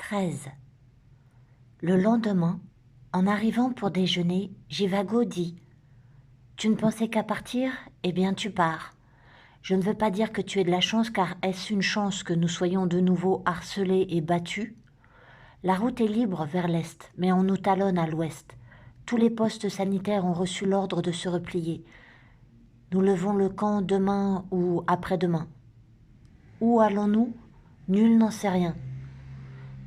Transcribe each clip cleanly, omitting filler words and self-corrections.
13. Le lendemain, en arrivant pour déjeuner, Jivago dit « Tu ne pensais qu'à partir? Eh bien tu pars. Je ne veux pas dire que tu aies de la chance, car est-ce une chance que nous soyons de nouveau harcelés et battus? La route est libre vers l'est, mais on nous talonne à l'ouest. Tous les postes sanitaires ont reçu l'ordre de se replier. Nous levons le camp demain ou après-demain. Où allons-nous? Nul n'en sait rien.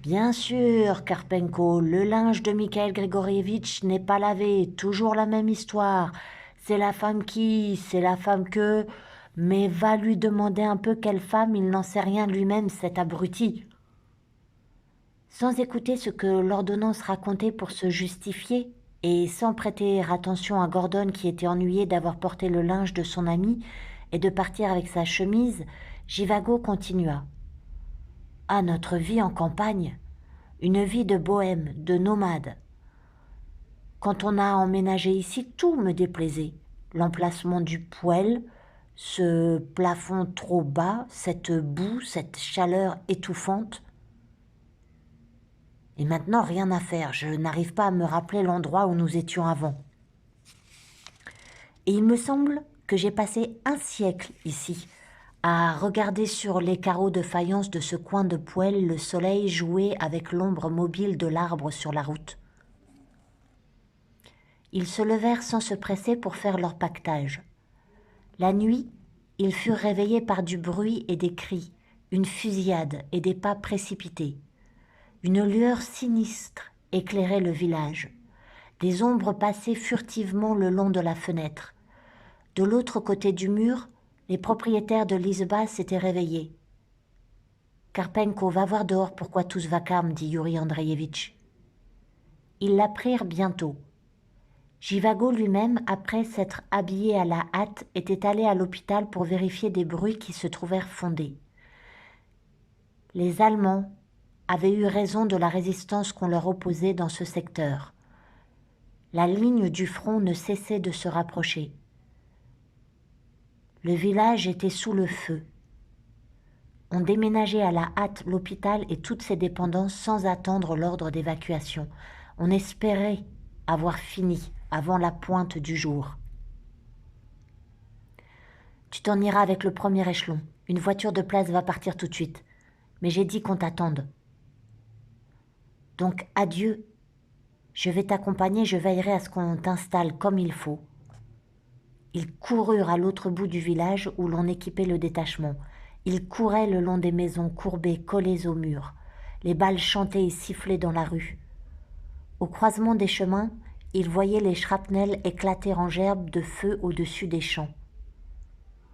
Bien sûr, Karpenko, le linge de Mikhail Grigorievitch n'est pas lavé, toujours la même histoire. C'est la femme qui, c'est la femme que... Mais va lui demander un peu quelle femme, il n'en sait rien lui-même, cet abruti. Sans écouter ce que l'ordonnance racontait pour se justifier, et sans prêter attention à Gordon qui était ennuyé d'avoir porté le linge de son ami et de partir avec sa chemise, Jivago continua. « Ah, notre vie en campagne, une vie de bohème, de nomade. Quand on a emménagé ici, tout me déplaisait. L'emplacement du poêle, ce plafond trop bas, cette boue, cette chaleur étouffante. Et maintenant, rien à faire, je n'arrive pas à me rappeler l'endroit où nous étions avant. Et il me semble que j'ai passé un siècle ici, à regarder sur les carreaux de faïence de ce coin de poêle le soleil jouer avec l'ombre mobile de l'arbre sur la route. » Ils se levèrent sans se presser pour faire leur pactage. La nuit, ils furent réveillés par du bruit et des cris, une fusillade et des pas précipités. Une lueur sinistre éclairait le village. Des ombres passaient furtivement le long de la fenêtre. De l'autre côté du mur, les propriétaires de l'Izba s'étaient réveillés. « Karpenko, va voir dehors pourquoi tout se vacarme, dit Yuri Andreevitch. » Ils l'apprirent bientôt. Jivago lui-même, après s'être habillé à la hâte, était allé à l'hôpital pour vérifier des bruits qui se trouvèrent fondés. Les Allemands avaient eu raison de la résistance qu'on leur opposait dans ce secteur. La ligne du front ne cessait de se rapprocher. Le village était sous le feu. On déménageait à la hâte l'hôpital et toutes ses dépendances sans attendre l'ordre d'évacuation. On espérait avoir fini avant la pointe du jour. « Tu t'en iras avec le premier échelon. Une voiture de place va partir tout de suite. Mais j'ai dit qu'on t'attende. Donc adieu. Je vais t'accompagner, je veillerai à ce qu'on t'installe comme il faut. » Ils coururent à l'autre bout du village où l'on équipait le détachement. Ils couraient le long des maisons courbées, collées au mur. Les balles chantaient et sifflaient dans la rue. Au croisement des chemins, ils voyaient les shrapnels éclater en gerbes de feu au-dessus des champs.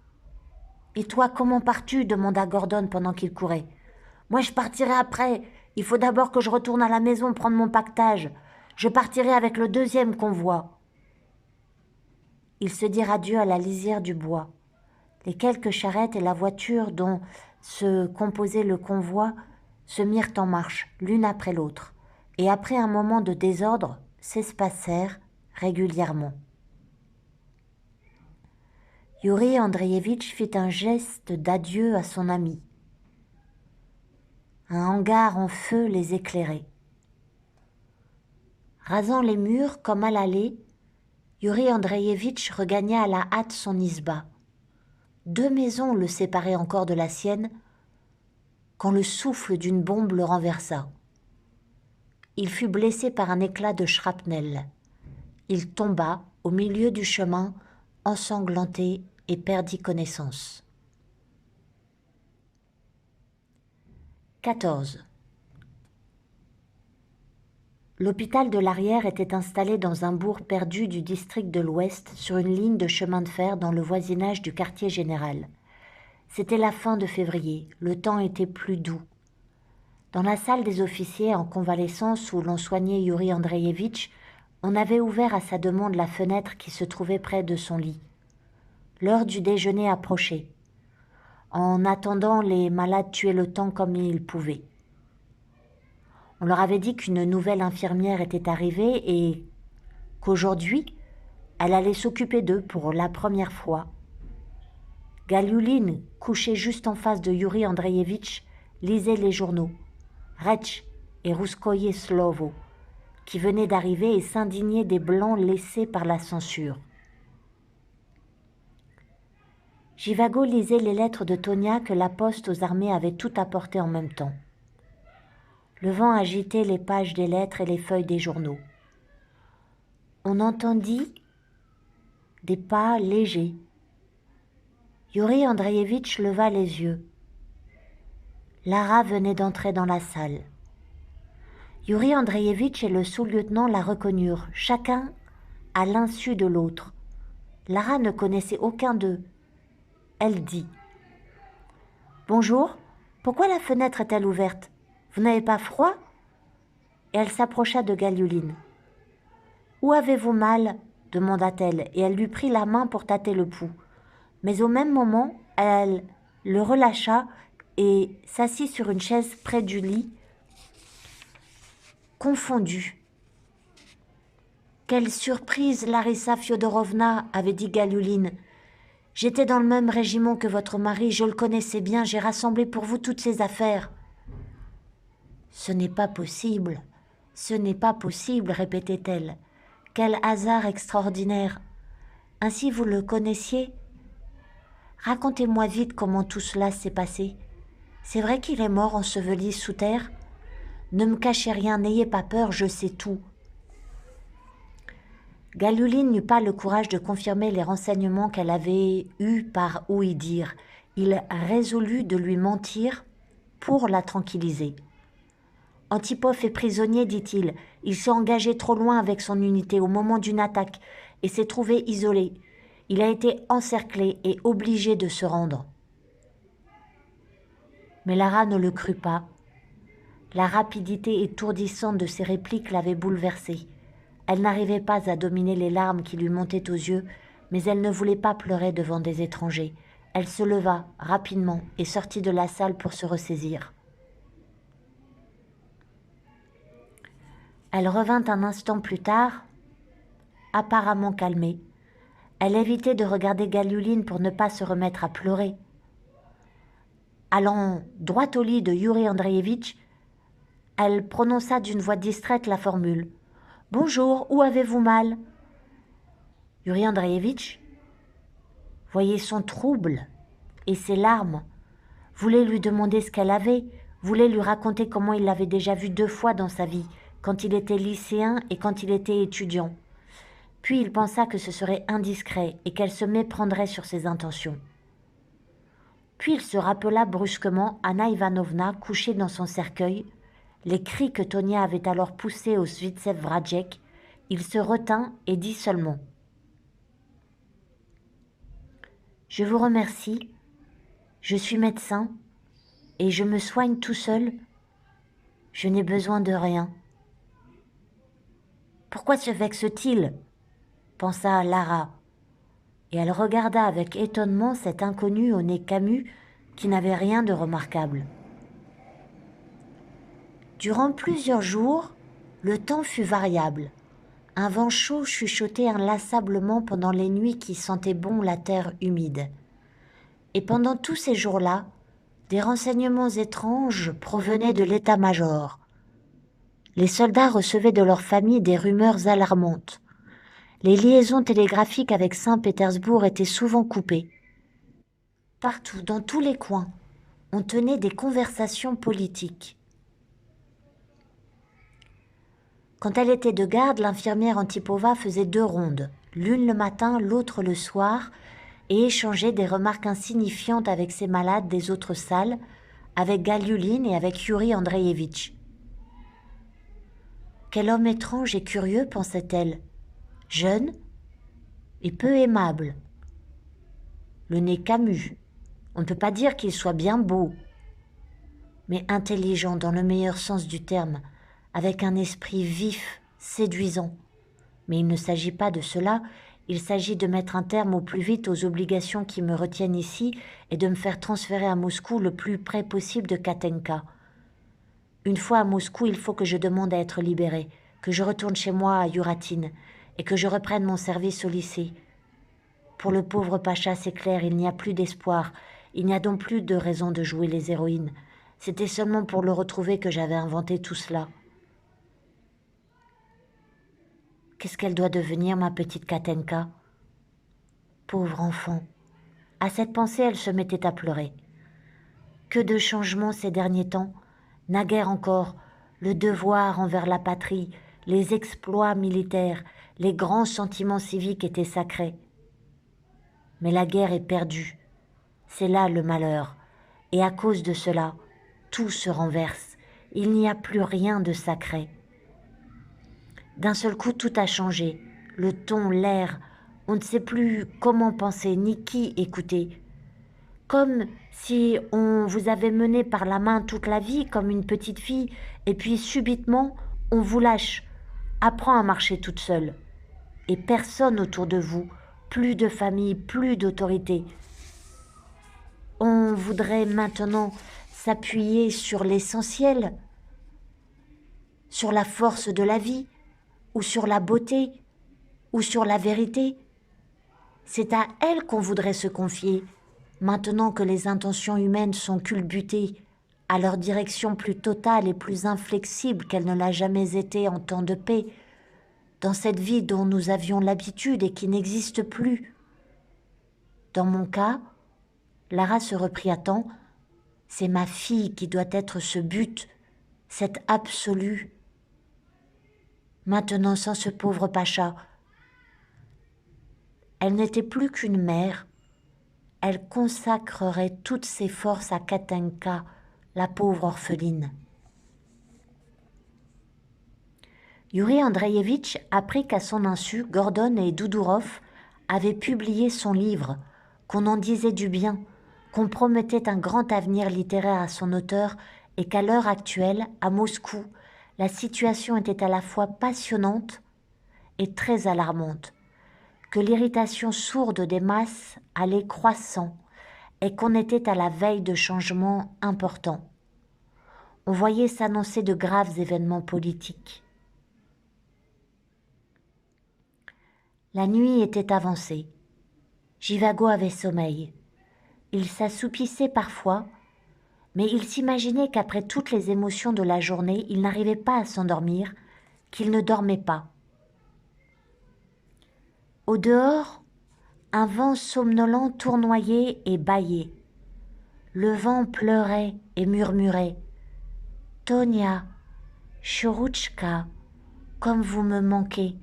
« Et toi, comment pars-tu » demanda Gordon pendant qu'il courait. « Moi, je partirai après. Il faut d'abord que je retourne à la maison prendre mon pactage. Je partirai avec le deuxième convoi. » Ils se dirent adieu à la lisière du bois. Les quelques charrettes et la voiture dont se composait le convoi se mirent en marche, l'une après l'autre, et après un moment de désordre, s'espacèrent régulièrement. Yuri Andreevitch fit un geste d'adieu à son ami. Un hangar en feu les éclairait. Rasant les murs comme à l'aller, Yuri Andreevitch regagna à la hâte son isba. 2 maisons le séparaient encore de la sienne quand le souffle d'une bombe le renversa. Il fut blessé par un éclat de shrapnel. Il tomba au milieu du chemin, ensanglanté, et perdit connaissance. 14. L'hôpital de l'arrière était installé dans un bourg perdu du district de l'Ouest sur une ligne de chemin de fer dans le voisinage du quartier général. C'était la fin de février, le temps était plus doux. Dans la salle des officiers en convalescence où l'on soignait Yuri Andreevitch, on avait ouvert à sa demande la fenêtre qui se trouvait près de son lit. L'heure du déjeuner approchait. En attendant, les malades tuaient le temps comme ils pouvaient. On leur avait dit qu'une nouvelle infirmière était arrivée et qu'aujourd'hui, elle allait s'occuper d'eux pour la première fois. Galiouline, couché juste en face de Yuri Andreevitch, lisait les journaux. Retch, et Rouskoye Slovo, qui venaient d'arriver et s'indignaient des blancs laissés par la censure. Jivago lisait les lettres de Tonia que la poste aux armées avait tout apportées en même temps. Le vent agitait les pages des lettres et les feuilles des journaux. On entendit des pas légers. Yuri Andreevitch leva les yeux. Lara venait d'entrer dans la salle. Yuri Andreevitch et le sous-lieutenant la reconnurent, chacun à l'insu de l'autre. Lara ne connaissait aucun d'eux. Elle dit « Bonjour, pourquoi la fenêtre est-elle ouverte? Vous n'avez pas froid ?» Et elle s'approcha de Galiouline. « Où avez-vous mal ?» demanda-t-elle, et elle lui prit la main pour tâter le pouls. Mais au même moment, elle le relâcha et s'assit sur une chaise près du lit, confondue. « Quelle surprise, Larissa Fyodorovna !» avait dit Galiouline. « J'étais dans le même régiment que votre mari, je le connaissais bien, j'ai rassemblé pour vous toutes ces affaires. »« Ce n'est pas possible, ce n'est pas possible, répétait-elle. Quel hasard extraordinaire. Ainsi vous le connaissiez? Racontez-moi vite comment tout cela s'est passé. C'est vrai qu'il est mort enseveli sous terre? Ne me cachez rien, n'ayez pas peur, je sais tout. » Galiouline n'eut pas le courage de confirmer les renseignements qu'elle avait eus par ouï-dire. Il résolut de lui mentir pour la tranquilliser. « Antipov est prisonnier, dit-il. Il s'est engagé trop loin avec son unité au moment d'une attaque et s'est trouvé isolé. Il a été encerclé et obligé de se rendre. » Mais Lara ne le crut pas. La rapidité étourdissante de ses répliques l'avait bouleversée. Elle n'arrivait pas à dominer les larmes qui lui montaient aux yeux, mais elle ne voulait pas pleurer devant des étrangers. Elle se leva rapidement et sortit de la salle pour se ressaisir. Elle revint un instant plus tard, apparemment calmée. Elle évitait de regarder Galiouline pour ne pas se remettre à pleurer. Allant droit au lit de Yuri Andreevitch, elle prononça d'une voix distraite la formule « Bonjour, où avez-vous mal ?» Yuri Andreevitch voyait son trouble et ses larmes, voulait lui demander ce qu'elle avait, voulait lui raconter comment il l'avait déjà vue 2 fois dans sa vie, quand il était lycéen et quand il était étudiant. Puis il pensa que ce serait indiscret et qu'elle se méprendrait sur ses intentions. Puis il se rappela brusquement Anna Ivanovna couchée dans son cercueil, les cris que Tonia avait alors poussés au Svitsev Vradjek. Il se retint et dit seulement « Je vous remercie, je suis médecin et je me soigne tout seul, je n'ai besoin de rien. » Pourquoi se vexe-t-il? Pensa Lara, et elle regarda avec étonnement cet inconnu au nez camus qui n'avait rien de remarquable. Durant plusieurs jours, le temps fut variable. Un vent chaud chuchotait inlassablement pendant les nuits qui sentaient bon la terre humide. Et pendant tous ces jours-là, des renseignements étranges provenaient de l'état-major. Les soldats recevaient de leurs familles des rumeurs alarmantes. Les liaisons télégraphiques avec Saint-Pétersbourg étaient souvent coupées. Partout, dans tous les coins, on tenait des conversations politiques. Quand elle était de garde, l'infirmière Antipova faisait 2 rondes, l'une le matin, l'autre le soir, et échangeait des remarques insignifiantes avec ses malades des autres salles, avec Galiouline et avec Yuri Andreevitch. Quel homme étrange et curieux, pensait-elle, jeune et peu aimable. Le nez camus, on ne peut pas dire qu'il soit bien beau, mais intelligent dans le meilleur sens du terme, avec un esprit vif, séduisant. Mais il ne s'agit pas de cela, il s'agit de mettre un terme au plus vite aux obligations qui me retiennent ici et de me faire transférer à Moscou le plus près possible de Katenka. Une fois à Moscou, il faut que je demande à être libérée, que je retourne chez moi à Yuratine et que je reprenne mon service au lycée. Pour le pauvre Pacha, c'est clair, il n'y a plus d'espoir, il n'y a donc plus de raison de jouer les héroïnes. C'était seulement pour le retrouver que j'avais inventé tout cela. Qu'est-ce qu'elle doit devenir, ma petite Katenka? Pauvre enfant. À cette pensée, elle se mettait à pleurer. Que de changements ces derniers temps. Naguère encore, le devoir envers la patrie, les exploits militaires, les grands sentiments civiques étaient sacrés. Mais la guerre est perdue. C'est là le malheur. Et à cause de cela, tout se renverse. Il n'y a plus rien de sacré. D'un seul coup, tout a changé. Le ton, l'air, on ne sait plus comment penser ni qui écouter. Comme si on vous avait mené par la main toute la vie comme une petite fille, et puis subitement, on vous lâche. Apprends à marcher toute seule. Et personne autour de vous, plus de famille, plus d'autorité. On voudrait maintenant s'appuyer sur l'essentiel, sur la force de la vie, ou sur la beauté, ou sur la vérité. C'est à elle qu'on voudrait se confier, maintenant que les intentions humaines sont culbutées, à leur direction plus totale et plus inflexible qu'elle ne l'a jamais été en temps de paix, dans cette vie dont nous avions l'habitude et qui n'existe plus. Dans mon cas, Lara se reprit à temps, c'est ma fille qui doit être ce but, cet absolu. Maintenant, sans ce pauvre Pacha, elle n'était plus qu'une mère. Elle consacrerait toutes ses forces à Katenka, la pauvre orpheline. Yuri Andreïevitch apprit qu'à son insu, Gordon et Doudourov avaient publié son livre, qu'on en disait du bien, qu'on promettait un grand avenir littéraire à son auteur et qu'à l'heure actuelle, à Moscou, la situation était à la fois passionnante et très alarmante, que l'irritation sourde des masses allait croissant et qu'on était à la veille de changements importants. On voyait s'annoncer de graves événements politiques. La nuit était avancée. Jivago avait sommeil. Il s'assoupissait parfois, mais il s'imaginait qu'après toutes les émotions de la journée, il n'arrivait pas à s'endormir, qu'il ne dormait pas. Au dehors, un vent somnolent tournoyait et bâillait. Le vent pleurait et murmurait « Tonia, Chorouchka, comme vous me manquez,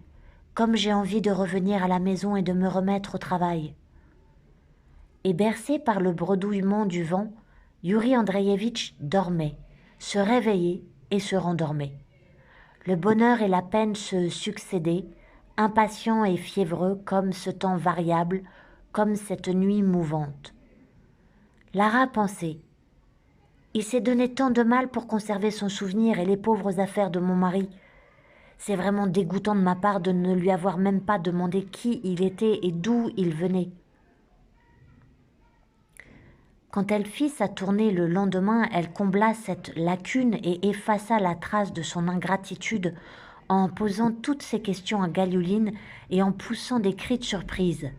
comme j'ai envie de revenir à la maison et de me remettre au travail. » Et bercé par le bredouillement du vent, Yuri Andreïevitch dormait, se réveillait et se rendormait. Le bonheur et la peine se succédaient, impatients et fiévreux comme ce temps variable, comme cette nuit mouvante. Lara pensait « Il s'est donné tant de mal pour conserver son souvenir et les pauvres affaires de mon mari. C'est vraiment dégoûtant de ma part de ne lui avoir même pas demandé qui il était et d'où il venait. » Quand elle fit sa tournée le lendemain, elle combla cette lacune et effaça la trace de son ingratitude en posant toutes ses questions à Galiouline et en poussant des cris de surprise.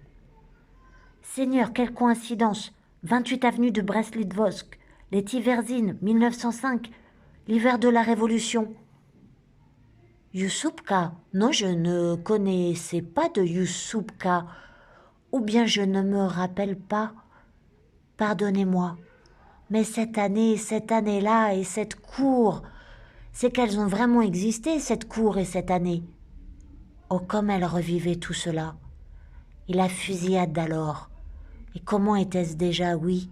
« Seigneur, quelle coïncidence! 28 avenue de Brest-Litovsk, les Tiverzines, 1905, l'hiver de la Révolution. » Youssoupka, non, je ne connaissais pas de Youssoupka, ou bien je ne me rappelle pas. Pardonnez-moi, mais cette année-là et cette cour, c'est qu'elles ont vraiment existé, cette cour et cette année. Oh, comme elle revivait tout cela. Et la fusillade d'alors. Et comment était-ce déjà, oui,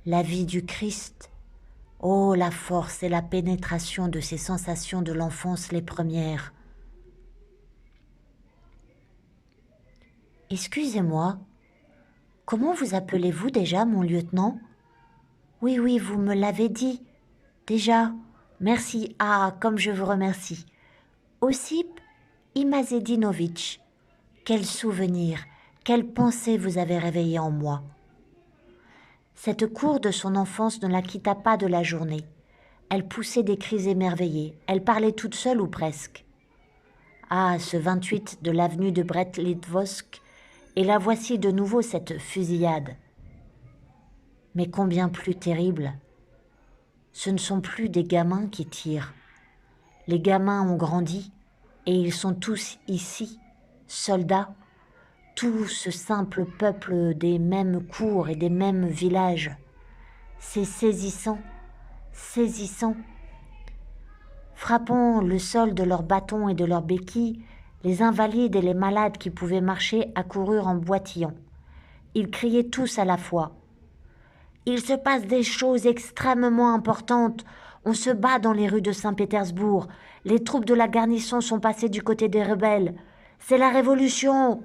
la vie du Christ. Oh, la force et la pénétration de ces sensations de l'enfance les premières. Excusez-moi, comment vous appelez-vous déjà, mon lieutenant? Oui, oui, vous me l'avez dit. Déjà, merci. Ah, comme je vous remercie. Ossip Imazedinovitch, quel souvenir, quelle pensée vous avez réveillée en moi. Cette cour de son enfance ne la quitta pas de la journée. Elle poussait des cris émerveillés, elle parlait toute seule ou presque. Ah, ce 28 de l'avenue de Brest-Litovsk, et la voici de nouveau cette fusillade. Mais combien plus terrible. Ce ne sont plus des gamins qui tirent. Les gamins ont grandi et ils sont tous ici, soldats, tout ce simple peuple des mêmes cours et des mêmes villages. C'est saisissant, saisissant. Frappant le sol de leurs bâtons et de leurs béquilles, les invalides et les malades qui pouvaient marcher accoururent en boitillant. Ils criaient tous à la fois. Il se passe des choses extrêmement importantes. On se bat dans les rues de Saint-Pétersbourg. Les troupes de la garnison sont passées du côté des rebelles. C'est la révolution.